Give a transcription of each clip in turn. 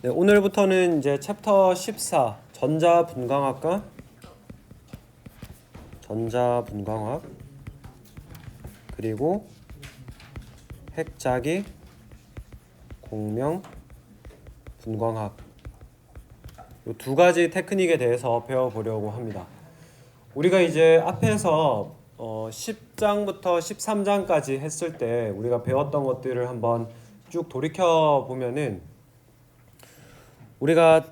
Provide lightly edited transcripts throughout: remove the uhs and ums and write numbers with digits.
네, 오늘부터는 이제 챕터 14 전자분광학과 전자분광학 그리고 핵자기 공명 분광학 이 두 가지 테크닉에 대해서 배워보려고 합니다. 우리가 이제 앞에서 10장부터 13장까지 했을 때 우리가 배웠던 것들을 한번 쭉 돌이켜 보면은 우리가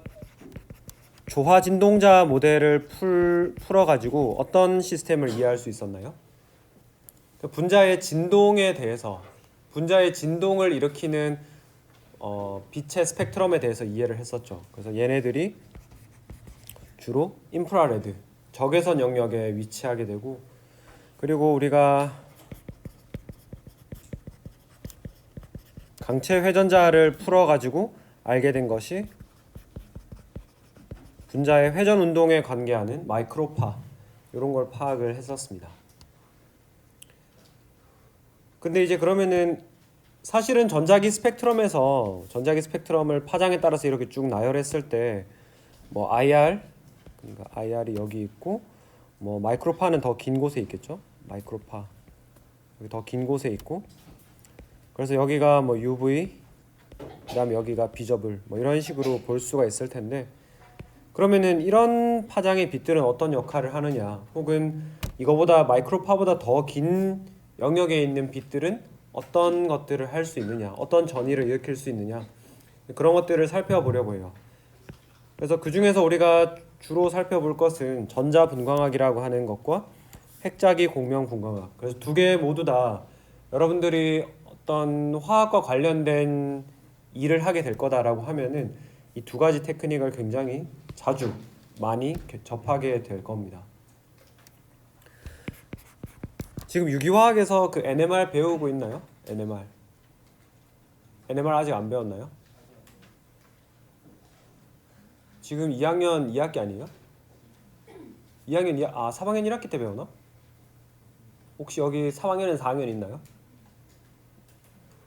조화진동자 모델을 풀어가지고 어떤 시스템을 이해할 수 있었나요? 분자의 진동에 대해서, 분자의 진동을 일으키는 빛의 스펙트럼에 대해서 이해를 했었죠. 그래서 얘네들이 주로 인프라레드, 적외선 영역에 위치하게 되고, 그리고 우리가 강체 회전자를 풀어가지고 알게 된 것이 분자의 회전 운동에 관계하는 마이크로파, 이런 걸 파악을 했었습니다. 근데 이제 그러면은 사실은 전자기 스펙트럼에서 전자기 스펙트럼을 파장에 따라서 이렇게 쭉 나열했을 때 뭐 IR, 그러니까 IR이 여기 있고 뭐 마이크로파는 더 긴 곳에 있겠죠. 마이크로파 여기 더 긴 곳에 있고, 그래서 여기가 뭐 UV, 그다음에 여기가 비저블, 뭐 이런 식으로 볼 수가 있을 텐데, 그러면은 이런 파장의 빛들은 어떤 역할을 하느냐, 혹은 이거보다 마이크로파보다 더 긴 영역에 있는 빛들은 어떤 것들을 할 수 있느냐, 어떤 전위를 일으킬 수 있느냐, 그런 것들을 살펴보려고 해요. 그래서 그 중에서 우리가 주로 살펴볼 것은 전자분광학이라고 하는 것과 핵자기 공명분광학, 그래서 두 개 모두 다 여러분들이 어떤 화학과 관련된 일을 하게 될 거다라고 하면은 이 두 가지 테크닉을 굉장히 자주 많이 접하게 될 겁니다. 지금 유기화학에서 그 NMR 배우고 있나요? NMR 아직 안 배웠나요? 지금 2학년 2학기 아니에요? 2학년 3학년 1학기 때 배우나? 혹시 여기 3학년은 4학년 있나요?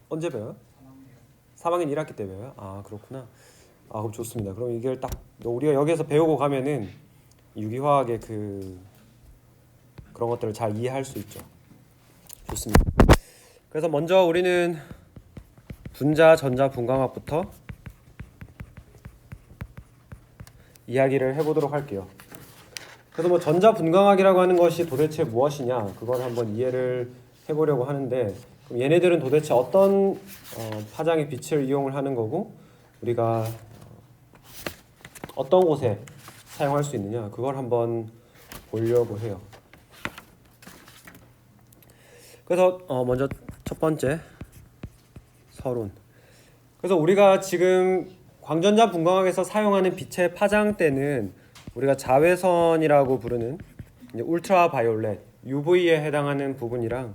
언제 배워요? 3학년 1학기 때 배워요? 아, 그렇구나. 아, 그럼 좋습니다. 그럼 이걸 딱 우리가 여기서 배우고 가면은 유기화학의 그런 것들을 잘 이해할 수 있죠. 좋습니다. 그래서 먼저 우리는 분자 전자 분광학부터 이야기를 해보도록 할게요. 그래서 뭐 전자 분광학이라고 하는 것이 도대체 무엇이냐, 그걸 한번 이해를 해보려고 하는데, 그럼 얘네들은 도대체 어떤 파장의 빛을 이용을 하는 거고, 우리가 어떤 곳에 사용할 수 있느냐, 그걸 한번 보려고 해요. 그래서 먼저 첫 번째 서론. 그래서 우리가 지금 광전자 분광학에서 사용하는 빛의 파장대는 우리가 자외선이라고 부르는 울트라 바이올렛 UV에 해당하는 부분이랑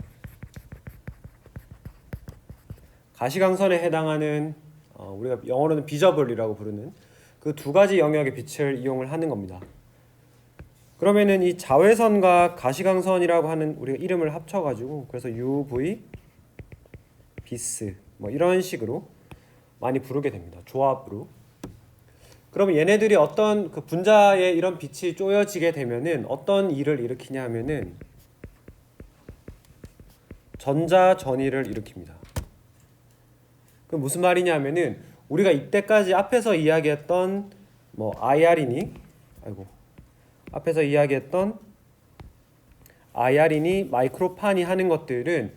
가시광선에 해당하는 우리가 영어로는 비저블이라고 부르는 그 두 가지 영역의 빛을 이용을 하는 겁니다. 그러면은 이 자외선과 가시광선이라고 하는 우리가 이름을 합쳐가지고 그래서 UV, 비스 뭐 이런 식으로 많이 부르게 됩니다. 조합으로. 그러면 얘네들이 어떤 그 분자에 이런 빛이 쪼여지게 되면은 어떤 일을 일으키냐 하면은 전자 전위를 일으킵니다. 그 무슨 말이냐 하면은 우리가 이때까지 앞에서 이야기했던 뭐 IR이니 앞에서 이야기했던 IR이니 마이크로판이 하는 것들은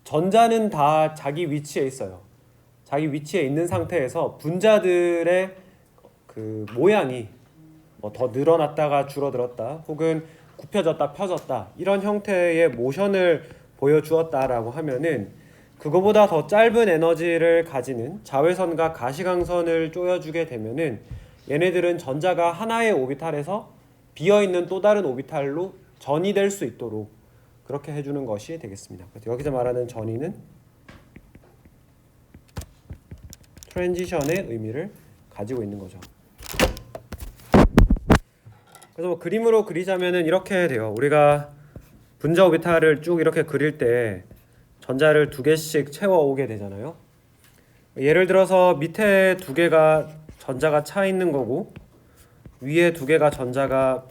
전자는 다 자기 위치에 있어요. 자기 위치에 있는 상태에서 분자들의 그 모양이 뭐 더 늘어났다가 줄어들었다, 혹은 굽혀졌다 펴졌다, 이런 형태의 모션을 보여주었다라고 하면은 그거보다 더 짧은 에너지를 가지는 자외선과 가시광선을 쪼여주게 되면은 얘네들은 전자가 하나의 오비탈에서 비어있는 또 다른 오비탈로 전이될 수 있도록 그렇게 해주는 것이 되겠습니다. 그래서 여기서 말하는 전이는 트랜지션의 의미를 가지고 있는 거죠. 그래서 뭐 그림으로 그리자면은 이렇게 돼요. 우리가 분자 오비탈을 쭉 이렇게 그릴 때 전자를 두 개씩 채워오게 되잖아요. 예를 들어서 밑에 두 개가 전자가 차 있는 거고 위에 두 개가 전자가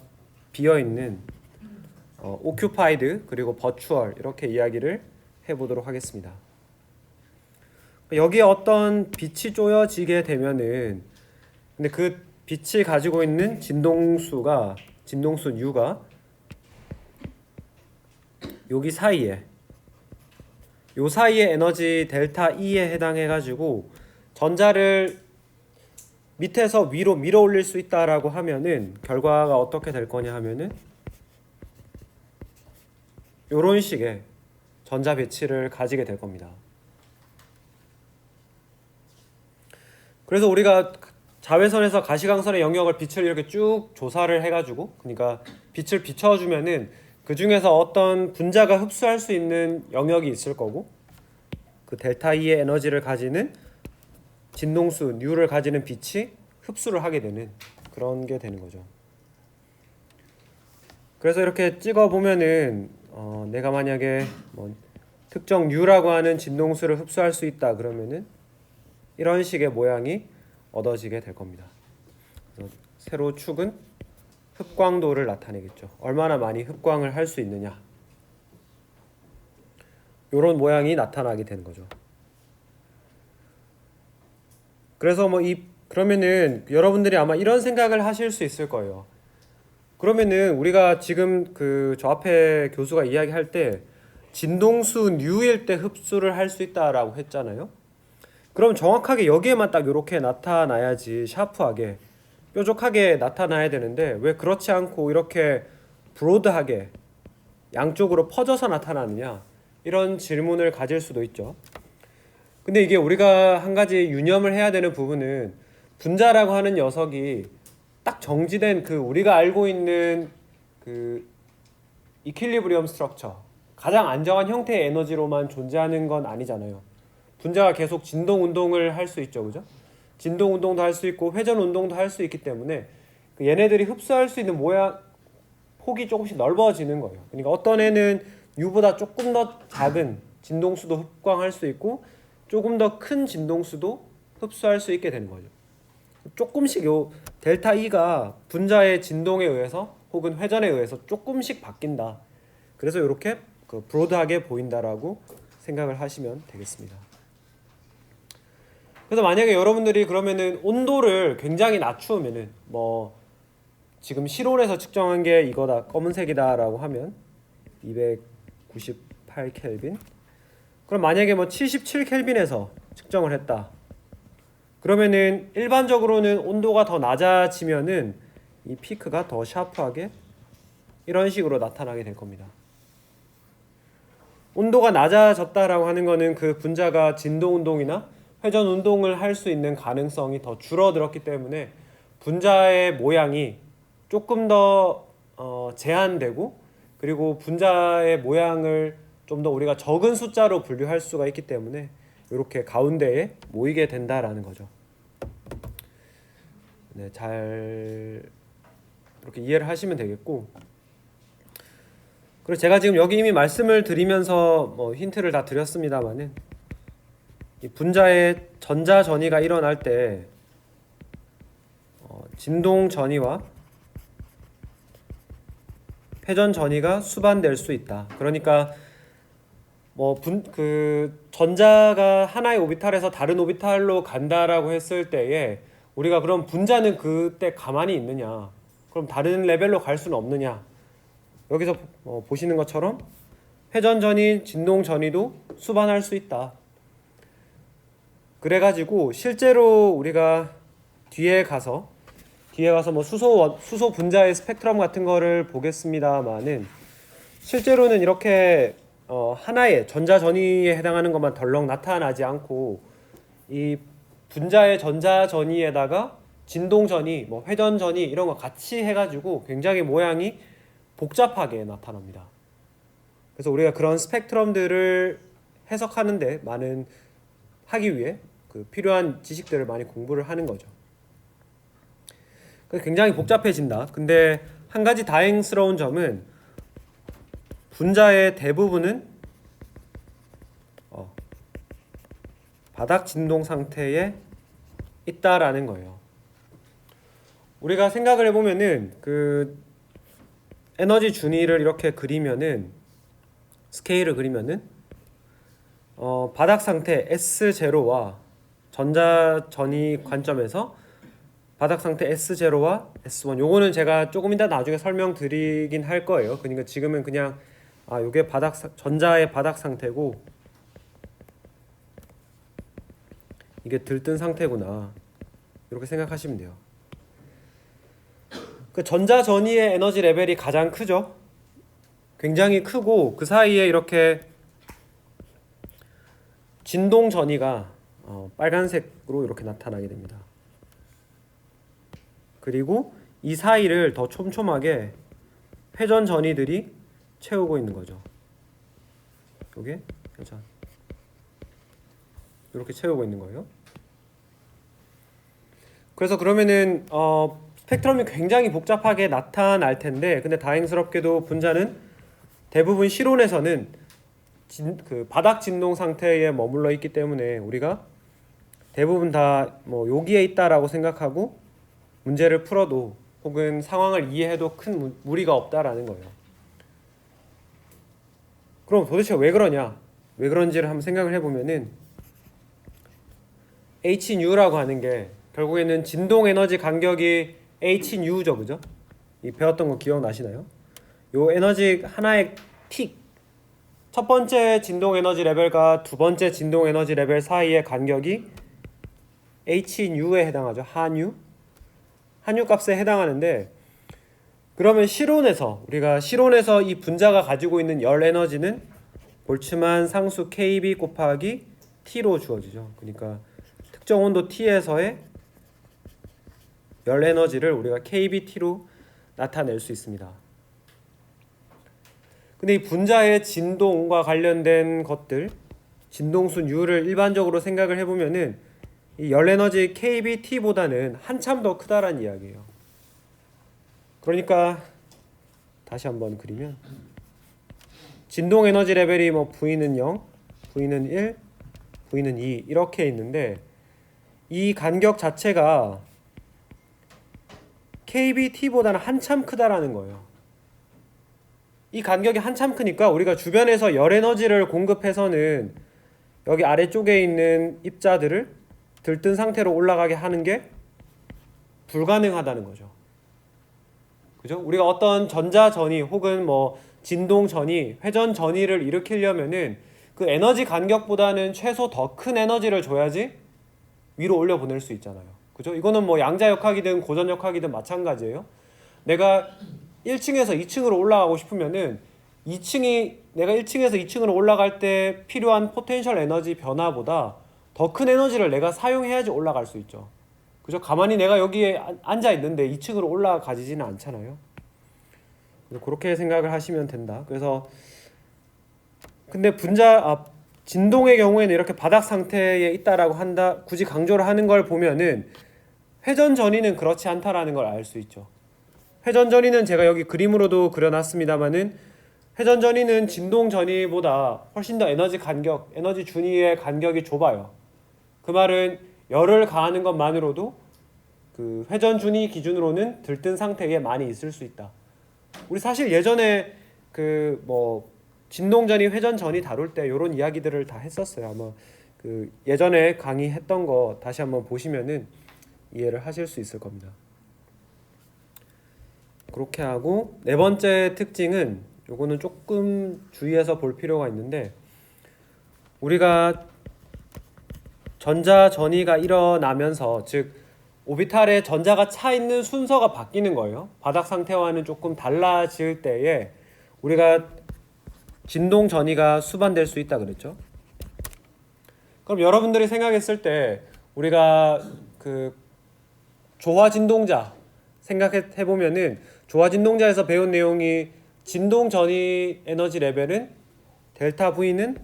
비어 있는 occupied 그리고 virtual 이렇게 이야기를 해보도록 하겠습니다. 여기에 어떤 빛이 쪼여지게 되면은 근데 그 빛이 가지고 있는 진동수 U가 여기 사이에 요 사이에 에너지 델타 E에 해당해 가지고 전자를 밑에서 위로 밀어 올릴 수 있다라고 하면은 결과가 어떻게 될 거냐 하면은 요런 식의 전자 배치를 가지게 될 겁니다. 그래서 우리가 자외선에서 가시광선의 영역을 빛을 이렇게 쭉 조사를 해가지고 그러니까 빛을 비춰주면은 그 중에서 어떤 분자가 흡수할 수 있는 영역이 있을 거고 그 델타 E의 에너지를 가지는 진동수 U를 가지는 빛이 흡수를 하게 되는 그런 게 되는 거죠. 그래서 이렇게 찍어 보면은 내가 만약에 뭐 특정 U라고 하는 진동수를 흡수할 수 있다 그러면은 이런 식의 모양이 얻어지게 될 겁니다. 그래서 세로 축은 흡광도를 나타내겠죠. 얼마나 많이 흡광을 할 수 있느냐. 이런 모양이 나타나게 되는 거죠. 그래서 그러면은 여러분들이 아마 이런 생각을 하실 수 있을 거예요. 그러면은 우리가 지금 저 앞에 교수가 이야기할 때 진동수 U일 때 흡수를 할 수 있다라고 했잖아요. 그럼 정확하게 여기에만 딱 이렇게 나타나야지 샤프하게 뾰족하게 나타나야 되는데 왜 그렇지 않고 이렇게 브로드하게 양쪽으로 퍼져서 나타나느냐 이런 질문을 가질 수도 있죠. 근데 이게 우리가 한 가지 유념을 해야 되는 부분은 분자라고 하는 녀석이 딱 정지된 우리가 알고 있는 이퀄리브리엄 스트럭처 가장 안정한 형태의 에너지로만 존재하는 건 아니잖아요. 분자가 계속 진동 운동을 할 수 있죠, 그죠? 진동 운동도 할 수 있고 회전 운동도 할 수 있기 때문에 얘네들이 흡수할 수 있는 폭이 조금씩 넓어지는 거예요. 그러니까 어떤 애는 U보다 조금 더 작은 진동수도 흡광할 수 있고 조금 더 큰 진동수도 흡수할 수 있게 되는 거죠. 조금씩 요 델타 E가 분자의 진동에 의해서 혹은 회전에 의해서 조금씩 바뀐다. 그래서 이렇게 브로드하게 보인다라고 생각을 하시면 되겠습니다. 그래서 만약에 여러분들이 그러면은 온도를 굉장히 낮추면은 지금 실온에서 측정한 게 이거다 검은색이다라고 하면 298 켈빈. 그럼 만약에 77 켈빈에서 측정을 했다. 그러면은 일반적으로는 온도가 더 낮아지면은 이 피크가 더 샤프하게 이런 식으로 나타나게 될 겁니다. 온도가 낮아졌다라고 하는 거는 그 분자가 진동 운동이나 회전 운동을 할 수 있는 가능성이 더 줄어들었기 때문에 분자의 모양이 조금 더 제한되고 그리고 분자의 모양을 좀 더 우리가 적은 숫자로 분류할 수가 있기 때문에 이렇게 가운데에 모이게 된다라는 거죠. 네, 잘 이렇게 이해를 하시면 되겠고 그리고 제가 지금 여기 이미 말씀을 드리면서 힌트를 다 드렸습니다만은 이 분자의 전자 전이가 일어날 때 진동 전이와 회전 전이가 수반될 수 있다. 그러니까 전자가 하나의 오비탈에서 다른 오비탈로 간다라고 했을 때에 우리가 그럼 분자는 그때 가만히 있느냐? 그럼 다른 레벨로 갈 수는 없느냐? 여기서 보시는 것처럼 회전 전이, 진동 전이도 수반할 수 있다. 그래가지고 실제로 우리가 뒤에 가서 수소 분자의 스펙트럼 같은 거를 보겠습니다만은 실제로는 이렇게 하나의 전자 전이에 해당하는 것만 덜렁 나타나지 않고 이 분자의 전자 전이에다가 진동 전이, 회전 전이 이런 거 같이 해가지고 굉장히 모양이 복잡하게 나타납니다. 그래서 우리가 그런 스펙트럼들을 해석하는데 하기 위해 필요한 지식들을 많이 공부를 하는 거죠. 굉장히 복잡해진다. 근데 한 가지 다행스러운 점은 분자의 대부분은 바닥 진동 상태에 있다라는 거예요. 우리가 생각을 해보면은 그 에너지 준위를 이렇게 그리면은 스케일을 그리면은 바닥 상태 S0와 전자 전이 관점에서 바닥 상태 S0와 S1 요거는 제가 조금 이따 나중에 설명드리긴 할 거예요. 그러니까 지금은 그냥 요게 전자의 바닥 상태고 이게 들뜬 상태구나 이렇게 생각하시면 돼요. 그 전자 전이의 에너지 레벨이 가장 크죠. 굉장히 크고 그 사이에 이렇게 진동 전이가 빨간색으로 이렇게 나타나게 됩니다. 그리고 이 사이를 더 촘촘하게 회전 전이들이 채우고 있는 거죠. 요게 회전 이렇게 채우고 있는 거예요. 그래서 그러면은 스펙트럼이 굉장히 복잡하게 나타날 텐데, 근데 다행스럽게도 분자는 대부분 실온에서는 그 바닥 진동 상태에 머물러 있기 때문에 우리가 대부분 다 뭐 여기에 있다라고 생각하고 문제를 풀어도 혹은 상황을 이해해도 큰 무리가 없다라는 거예요. 그럼 도대체 왜 그러냐? 왜 그런지를 한번 생각을 해보면은 Hnu라고 하는 게 결국에는 진동 에너지 간격이 Hnu죠, 그죠? 이 배웠던 거 기억나시나요? 요 에너지 하나의 틱, 첫 번째 진동 에너지 레벨과 두 번째 진동 에너지 레벨 사이의 간격이 Hnu에 해당하죠. 한유 값에 해당하는데, 그러면 우리가 실온에서 이 분자가 가지고 있는 열 에너지는 볼츠만 상수 KB 곱하기 T로 주어지죠. 그러니까 특정 온도 T에서의 열 에너지를 우리가 KBT로 나타낼 수 있습니다. 근데 이 분자의 진동과 관련된 것들, 진동순 U를 일반적으로 생각을 해보면은 이 열 에너지 KBT보다는 한참 더 크다란 이야기예요. 그러니까 다시 한번 그리면 진동 에너지 레벨이 뭐 V는 0, V는 1, V는 2 이렇게 있는데, 이 간격 자체가 KBT보다는 한참 크다라는 거예요. 이 간격이 한참 크니까 우리가 주변에서 열 에너지를 공급해서는 여기 아래쪽에 있는 입자들을 들뜬 상태로 올라가게 하는 게 불가능하다는 거죠. 그죠? 우리가 어떤 전자 전이 혹은 뭐 진동 전이, 회전 전이를 일으키려면은 그 에너지 간격보다는 최소 더 큰 에너지를 줘야지 위로 올려 보낼 수 있잖아요. 그죠? 이거는 뭐 양자역학이든 고전역학이든 마찬가지예요. 내가 1층에서 2층으로 올라가고 싶으면은 내가 1층에서 2층으로 올라갈 때 필요한 포텐셜 에너지 변화보다 더 큰 에너지를 내가 사용해야지 올라갈 수 있죠. 그죠? 가만히 내가 여기에 앉아 있는데 2층으로 올라가지지는 않잖아요. 그렇게 생각을 하시면 된다. 그래서 근데 진동의 경우에는 이렇게 바닥 상태에 있다라고 굳이 강조를 하는 걸 보면은 회전 전이는 그렇지 않다라는 걸 알 수 있죠. 회전 전이는 제가 여기 그림으로도 그려놨습니다만은 회전 전이는 진동 전이보다 훨씬 더 에너지 준위의 간격이 좁아요. 그 말은 열을 가하는 것만으로도 그 회전 준위 기준으로는 들뜬 상태에 많이 있을 수 있다. 우리 사실 예전에 그 뭐 진동전이 회전전이 다룰 때 이런 이야기들을 다 했었어요. 아마 그 예전에 강의했던 거 다시 한번 보시면은 이해를 하실 수 있을 겁니다. 그렇게 하고 네 번째 특징은, 요거는 조금 주의해서 볼 필요가 있는데, 우리가 전자 전이가 일어나면서, 즉 오비탈에 전자가 차 있는 순서가 바뀌는 거예요. 바닥 상태와는 조금 달라질 때에 우리가 진동 전이가 수반될 수 있다 그랬죠. 그럼 여러분들이 생각했을 때 우리가 그 조화 진동자 생각해 보면은, 조화 진동자에서 배운 내용이 진동 전이 에너지 레벨은 델타 V는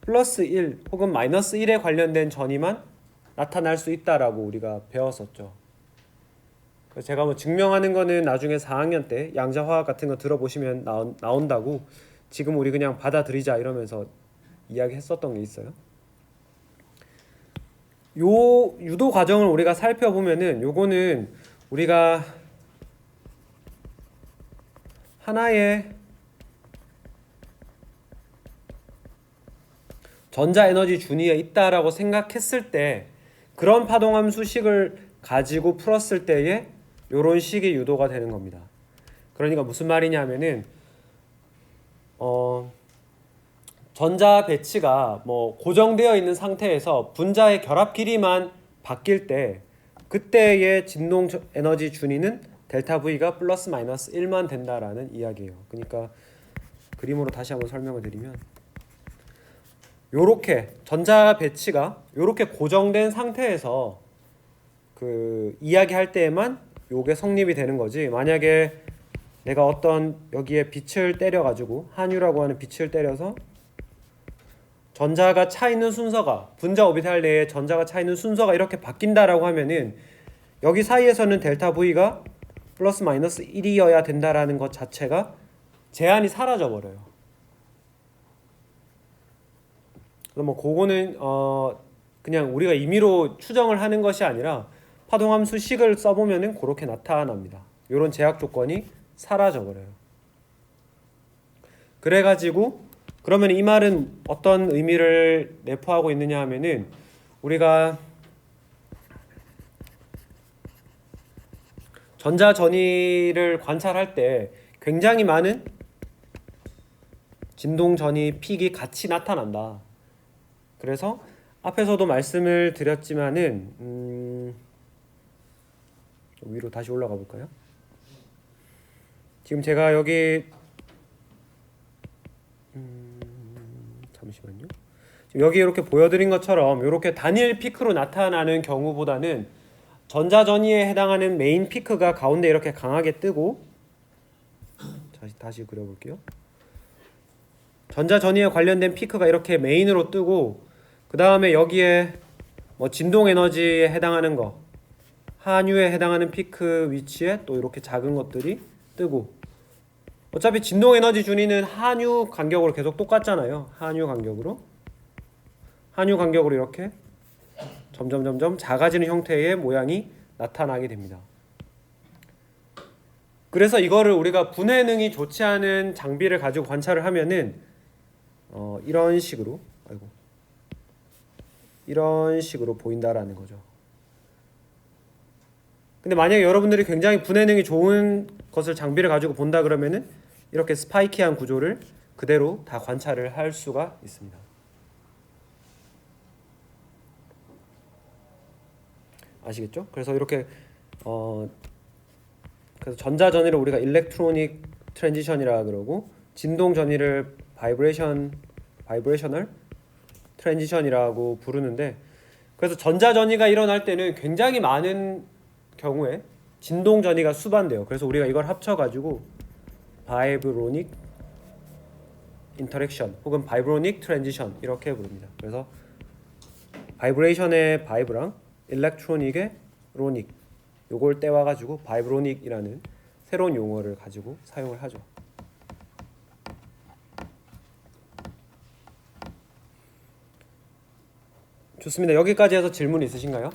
플러스 1 혹은 마이너스 1에 관련된 전이만 나타날 수 있다라고 우리가 배웠었죠. 그래서 제가 뭐 증명하는 거는 나중에 4학년 때 양자화학 같은 거 들어보시면 나온다고, 지금 우리 그냥 받아들이자 이러면서 이야기했었던 게 있어요. 요 유도 과정을 우리가 살펴보면은 요거는 우리가 하나의 전자 에너지 준위에 있다라고 생각했을 때 그런 파동함수 식을 가지고 풀었을 때에 요런 식의 유도가 되는 겁니다. 그러니까 무슨 말이냐면은 전자 배치가 뭐 고정되어 있는 상태에서 분자의 결합 길이만 바뀔 때 그때의 진동 에너지 준위는 델타 V가 플러스 마이너스 1만 된다라는 이야기예요. 그러니까 그림으로 다시 한번 설명을 드리면 요렇게 전자 배치가 요렇게 고정된 상태에서 그 이야기할 때에만 요게 성립이 되는 거지. 만약에 내가 어떤 여기에 빛을 때려 가지고 한유라고 하는 빛을 때려서 전자가 차 있는 순서가 분자 오비탈 내에 전자가 차 있는 순서가 이렇게 바뀐다라고 하면은 여기 사이에서는 델타 V가 플러스 마이너스 1이어야 된다라는 것 자체가 제한이 사라져 버려요. 그래서 뭐 그거는 그냥 우리가 임의로 추정을 하는 것이 아니라 파동함수 식을 써보면은 그렇게 나타납니다. 이런 제약 조건이 사라져 버려요. 그래가지고 그러면 이 말은 어떤 의미를 내포하고 있느냐 하면은 우리가 전자 전위를 관찰할 때 굉장히 많은 진동 전위 픽이 같이 나타난다. 그래서 앞에서도 말씀을 드렸지만은 위로 다시 올라가 볼까요? 지금 제가 여기 잠시만요. 지금 여기 이렇게 보여드린 것처럼 이렇게 단일 피크로 나타나는 경우보다는 전자 전위에 해당하는 메인 피크가 가운데 이렇게 강하게 뜨고 다시 그려볼게요. 전자 전위에 관련된 피크가 이렇게 메인으로 뜨고 그 다음에 여기에 뭐 진동 에너지에 해당하는 거 한유에 해당하는 피크 위치에 또 이렇게 작은 것들이 뜨고 어차피 진동 에너지 준위는 한유 간격으로 계속 똑같잖아요. 한유 간격으로 이렇게 점점 작아지는 형태의 모양이 나타나게 됩니다. 그래서 이거를 우리가 분해능이 좋지 않은 장비를 가지고 관찰을 하면은 이런 식으로 보인다라는 거죠. 근데 만약에 여러분들이 굉장히 분해능이 좋은 것을 장비를 가지고 본다 그러면은 이렇게 스파이키한 구조를 그대로 다 관찰을 할 수가 있습니다. 아시겠죠? 그래서 이렇게 그래서 전자 전위를 우리가 일렉트로닉 트랜지션이라 그러고 진동 전위를 바이브레이셔널 트랜지션이라고 부르는데 그래서 전자 전위가 일어날 때는 굉장히 많은 경우에 진동 전위가 수반돼요. 그래서 우리가 이걸 합쳐 가지고 바이브로닉 인터랙션 혹은 바이브로닉 트랜지션 이렇게 부릅니다. 그래서 바이브레이션의 바이브랑 일렉트로닉의 로닉 요걸 떼와 가지고 바이브로닉이라는 새로운 용어를 가지고 사용을 하죠. 좋습니다. 여기까지 해서 질문 있으신가요?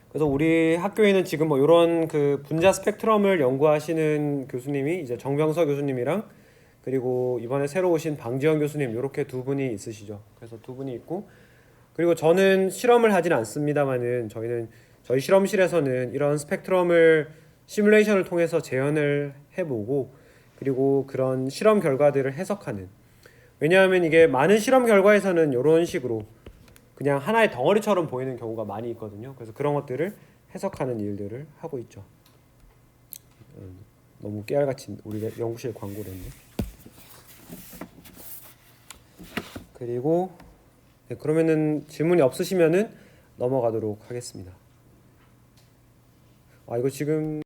그래서 우리 학교에는 지금 뭐 이런 그 분자 스펙트럼을 연구하시는 교수님이 이제 정병서 교수님이랑 그리고 이번에 새로 오신 방지현 교수님 이렇게 두 분이 있으시죠. 그래서 두 분이 있고 그리고 저는 실험을 하진 않습니다만은 저희 실험실에서는 이런 스펙트럼을 시뮬레이션을 통해서 재현을 해보고 그리고 그런 실험 결과들을 해석하는 왜냐하면 이게 많은 실험 결과에서는 이런 식으로 그냥 하나의 덩어리처럼 보이는 경우가 많이 있거든요. 그래서 그런 것들을 해석하는 일들을 하고 있죠. 너무 깨알같이 우리 연구실 광고를 했네. 그리고 네, 그러면은 질문이 없으시면은 넘어가도록 하겠습니다. 이거 지금